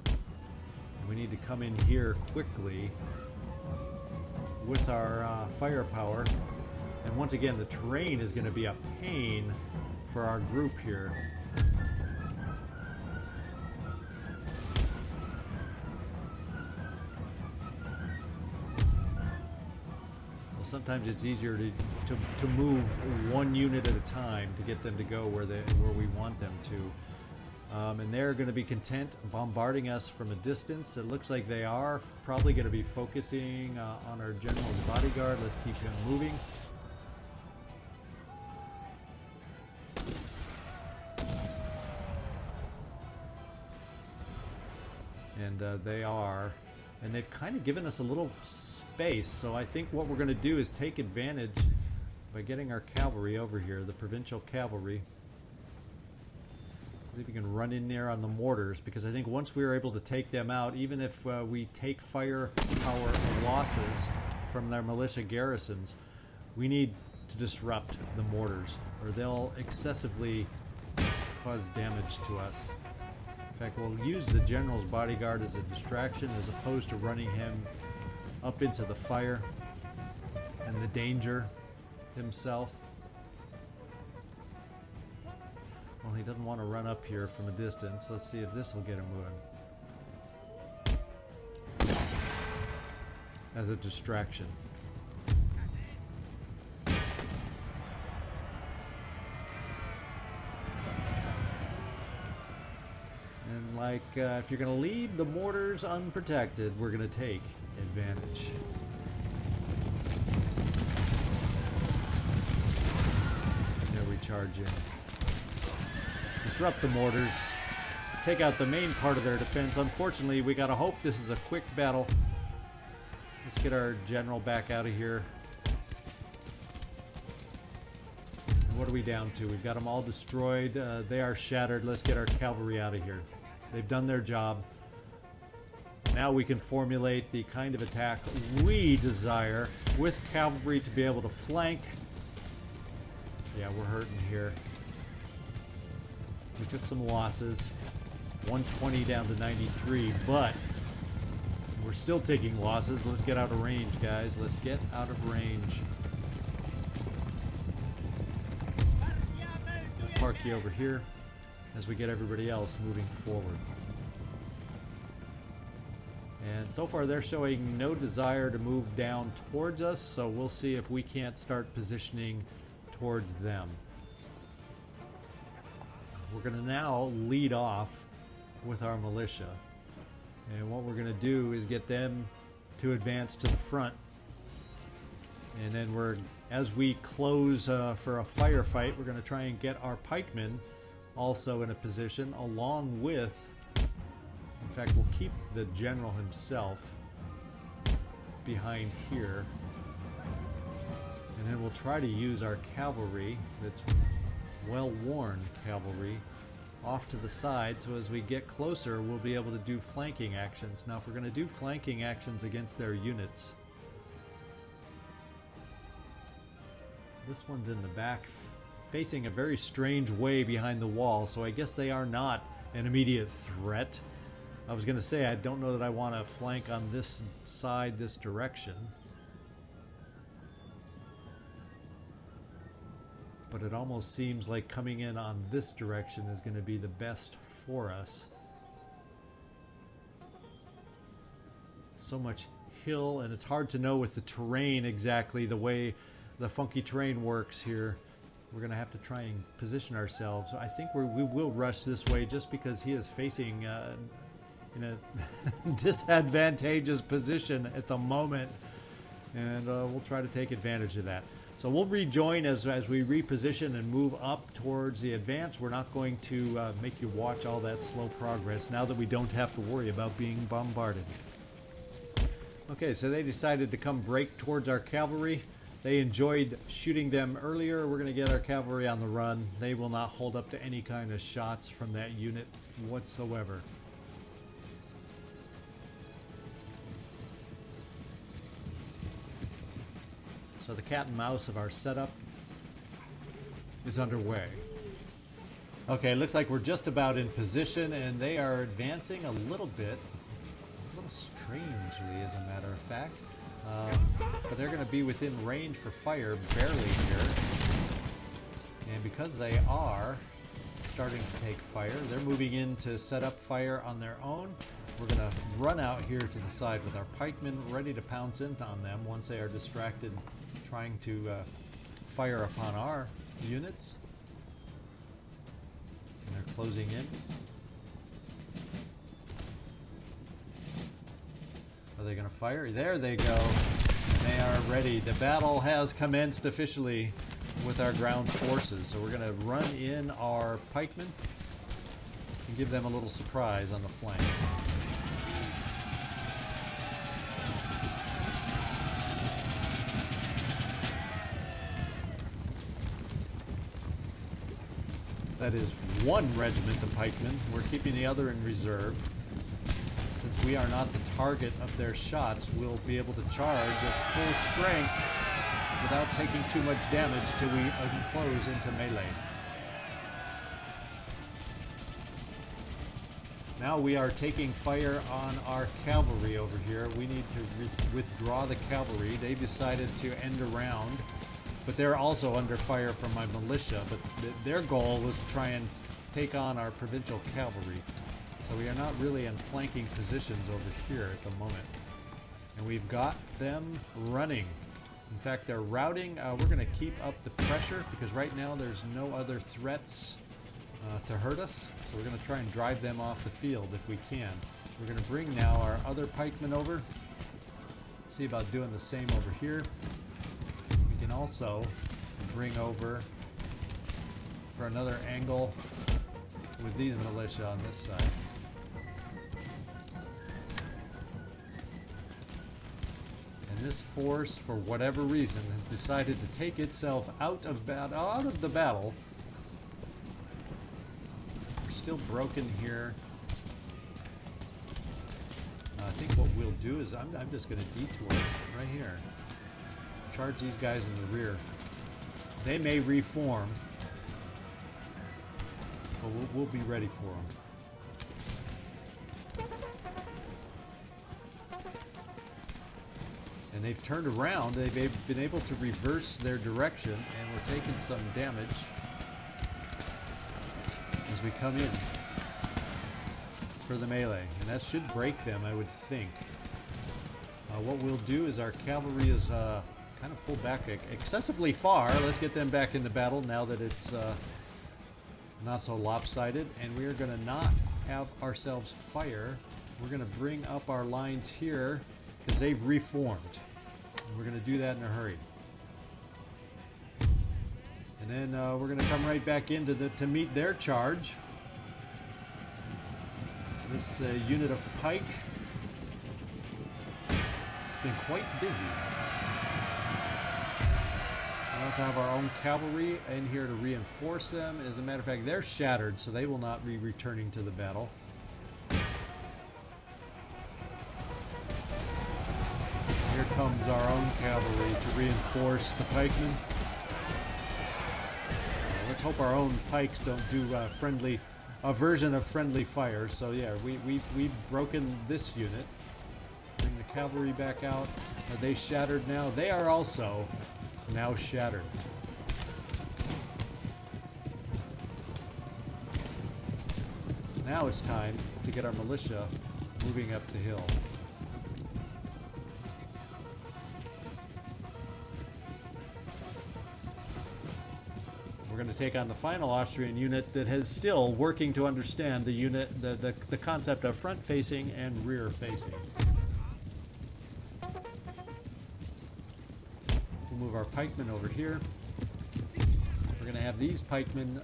And we need to come in here quickly with our firepower. And once again, the terrain is going to be a pain for our group here. Sometimes it's easier to move one unit at a time to get them to go where we want them to. And they're going to be content bombarding us from a distance. It looks like they are probably going to be focusing on our General's Bodyguard. Let's keep him moving. And they are. And they've kind of given us a little space, so I think what we're going to do is take advantage by getting our cavalry over here, the provincial cavalry. See if we can run in there on the mortars, because I think once we are able to take them out, even if we take firepower losses from their militia garrisons, we need to disrupt the mortars, or they'll excessively cause damage to us. In fact, we'll use the general's bodyguard as a distraction as opposed to running him up into the fire and the danger himself. Well, he doesn't want to run up here from a distance. Let's see if this will get him moving. As a distraction. And like, if you're going to leave the mortars unprotected, we're going to take advantage. There we charge in. Disrupt the mortars. Take out the main part of their defense. Unfortunately, we gotta hope this is a quick battle. Let's get our general back out of here. What are we down to? We've got them all destroyed. They are shattered. Let's get our cavalry out of here. They've done their job. Now we can formulate the kind of attack we desire with cavalry to be able to flank. Yeah, we're hurting here. We took some losses, 120 down to 93, but we're still taking losses. Let's get out of range, guys. Let's get out of range. Park you over here as we get everybody else moving forward. And so far they're showing no desire to move down towards us, so we'll see if we can't start positioning towards them. We're going to now lead off with our militia. And what we're going to do is get them to advance to the front. And then as we close for a firefight, we're going to try and get our pikemen also in a position along with, in fact, we'll keep the general himself behind here. And then we'll try to use our cavalry that's well-worn cavalry off to the side, so as we get closer we'll be able to do flanking actions. Now if we're going to do flanking actions against their units, this one's in the back facing a very strange way behind the wall, so I guess they are not an immediate threat. I was going to say I don't know that I want to flank on this side, this direction. But it almost seems like coming in on this direction is going to be the best for us. So much hill, and it's hard to know with the terrain exactly the way the funky terrain works here. We're going to have to try and position ourselves. I think we will rush this way just because he is facing in a disadvantageous position at the moment. And we'll try to take advantage of that. So we'll rejoin as we reposition and move up towards the advance. We're not going to make you watch all that slow progress now that we don't have to worry about being bombarded. Okay, so they decided to come break towards our cavalry. They enjoyed shooting them earlier. We're going to get our cavalry on the run. They will not hold up to any kind of shots from that unit whatsoever. So the cat and mouse of our setup is underway. Okay, looks like we're just about in position, and they are advancing a little bit, a little strangely as a matter of fact. But they're going to be within range for fire, barely here. And because they are starting to take fire, they're moving in to set up fire on their own. We're going to run out here to the side with our pikemen ready to pounce in on them once they are distracted trying to fire upon our units. And they're closing in. Are they going to fire? There they go. They are ready. The battle has commenced officially with our ground forces. So we're going to run in our pikemen and give them a little surprise on the flank. That is one regiment of pikemen. We're keeping the other in reserve. Since we are not the target of their shots, we'll be able to charge at full strength without taking too much damage till we enclose into melee. Now we are taking fire on our cavalry over here. We need to withdraw the cavalry. They decided to end a round, but they're also under fire from my militia. But their goal was to try and take on our provincial cavalry. So we are not really in flanking positions over here at the moment. And we've got them running. In fact, they're routing. We're going to keep up the pressure because right now there's no other threats to hurt us. So we're going to try and drive them off the field if we can. We're going to bring now our other pikemen over. See about doing the same over here. We can also bring over for another angle with these militia on this side. And this force, for whatever reason, has decided to take itself out of the battle. We're still broken here. I think what we'll do is I'm just going to detour right here. Charge these guys in the rear. They may reform, but we'll be ready for them. And they've turned around. They've been able to reverse their direction, and we're taking some damage as we come in for the melee. And that should break them, I would think. What we'll do is our cavalry is kind of pulled back excessively far. Let's get them back into battle now that it's not so lopsided. And we are going to not have ourselves fire. We're going to bring up our lines here because they've reformed. And we're going to do that in a hurry. And then we're going to come right back in to meet their charge. This unit of pike been quite busy. We also have our own cavalry in here to reinforce them. As a matter of fact, they're shattered, so they will not be returning to the battle. Here comes our own cavalry to reinforce the pikemen. Let's hope our own pikes don't do a version of friendly fire. So yeah, we've broken this unit. Bring the cavalry back out. Are they shattered now? They are also now shattered. Now it's time to get our militia moving up the hill. We're going to take on the final Austrian unit that is still working to understand the concept of front-facing and rear-facing. We'll move our pikemen over here. We're going to have these pikemen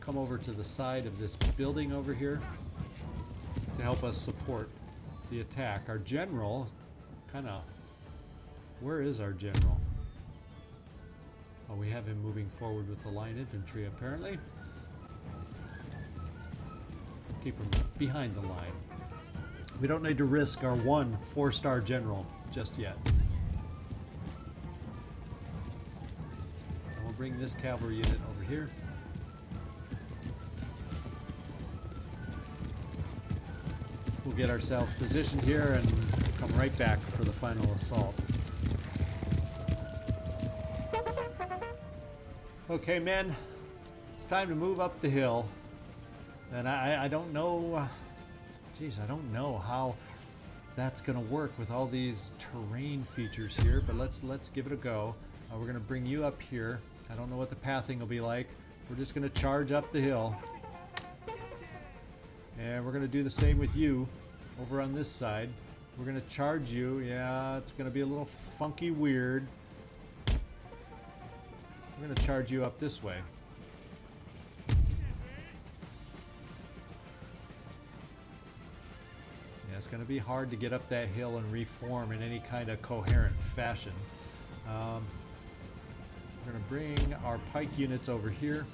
come over to the side of this building over here to help us support the attack. Our general, where is our general? Oh, we have him moving forward with the line infantry, apparently. Keep him behind the line. We don't need to risk our one 4-star general just yet. And we'll bring this cavalry unit over here. We'll get ourselves positioned here and come right back for the final assault. Okay, men, it's time to move up the hill. And I don't know, I don't know how that's going to work with all these terrain features here, but let's give it a go. We're going to bring you up here. I don't know what the pathing will be like. We're just going to charge up the hill. And we're going to do the same with you over on this side. We're going to charge you. Yeah, it's going to be a little funky weird. We're going to charge you up this way. Yeah, it's going to be hard to get up that hill and reform in any kind of coherent fashion. We're going to bring our pike units over here.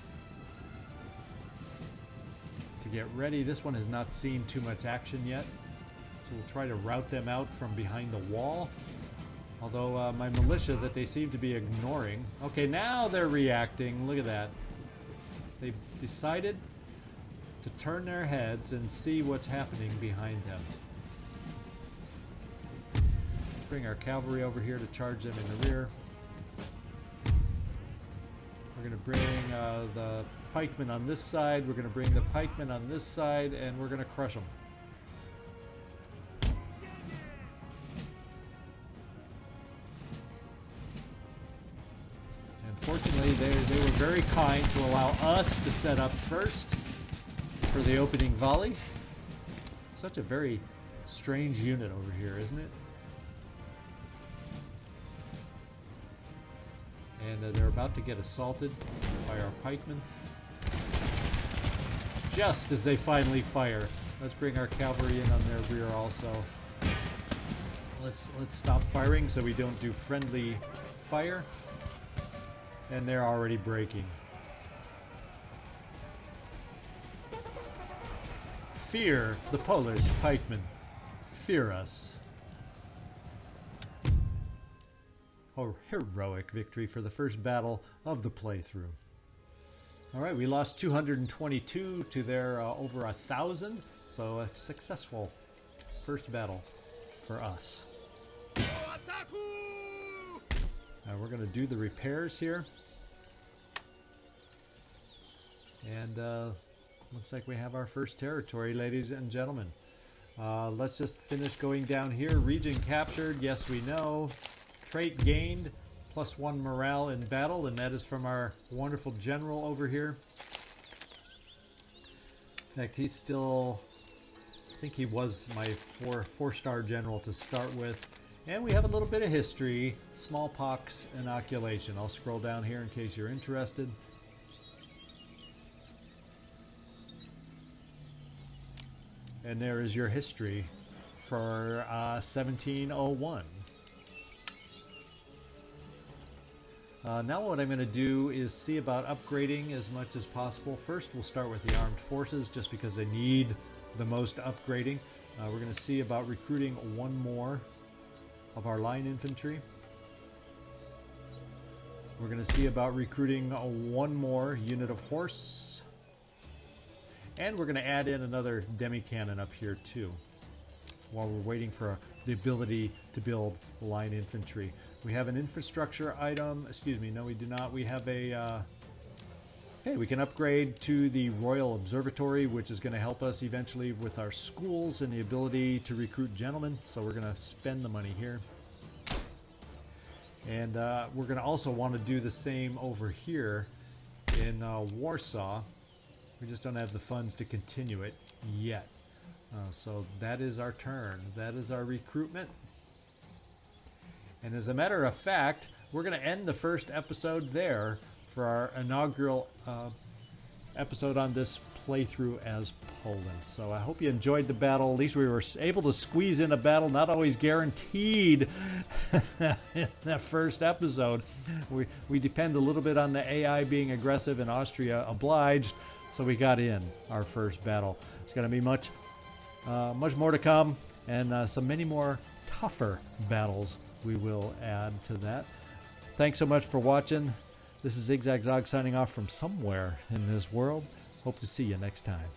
get ready. This one has not seen too much action yet, so we'll try to rout them out from behind the wall. Although my militia that they seem to be ignoring. Okay, now they're reacting. Look at that. They've decided to turn their heads and see what's happening behind them. Let's bring our cavalry over here to charge them in the rear. We're going to bring the pikemen on this side. We're going to bring the pikemen on this side, and we're going to crush them. Fortunately, they were very kind to allow us to set up first for the opening volley. Such a very strange unit over here, isn't it? And they're about to get assaulted by our pikemen. Just as they finally fire. Let's bring our cavalry in on their rear also. Let's stop firing so we don't do friendly fire. And they're already breaking. Fear the Polish pikemen. Fear us. A heroic victory for the first battle of the playthrough. Alright, we lost 222 to their over 1,000. So a successful first battle for us. We're going to do the repairs here. And looks like we have our first territory, ladies and gentlemen. Let's just finish going down here. Region captured, yes we know. Trait gained, +1 morale in battle, and that is from our wonderful general over here. In fact, he's still, I think he was my four-star general to start with. And we have a little bit of history, smallpox inoculation. I'll scroll down here in case you're interested. And there is your history for 1701. Now what I'm going to do is see about upgrading as much as possible. First we'll start with the armed forces just because they need the most upgrading. We're going to see about recruiting one more of our line infantry. We're going to see about recruiting one more unit of horse. And we're going to add in another demi-cannon up here too, while we're waiting for the ability to build line infantry. We have an infrastructure item. Excuse me, no we do not. We have a... hey, we can upgrade to the Royal Observatory, which is going to help us eventually with our schools and the ability to recruit gentlemen. So we're going to spend the money here. And we're going to also want to do the same over here in Warsaw. We just don't have the funds to continue it yet. So that is our turn. That is our recruitment. And as a matter of fact, we're going to end the first episode there for our inaugural episode on this playthrough as Poland. So I hope you enjoyed the battle. At least we were able to squeeze in a battle, not always guaranteed in that first episode. We depend a little bit on the AI being aggressive and Austria obliged, so we got in our first battle. It's going to be much more to come, and many more tougher battles we will add to that. Thanks so much for watching. This is ZigZagZog signing off from somewhere in this world. Hope to see you next time.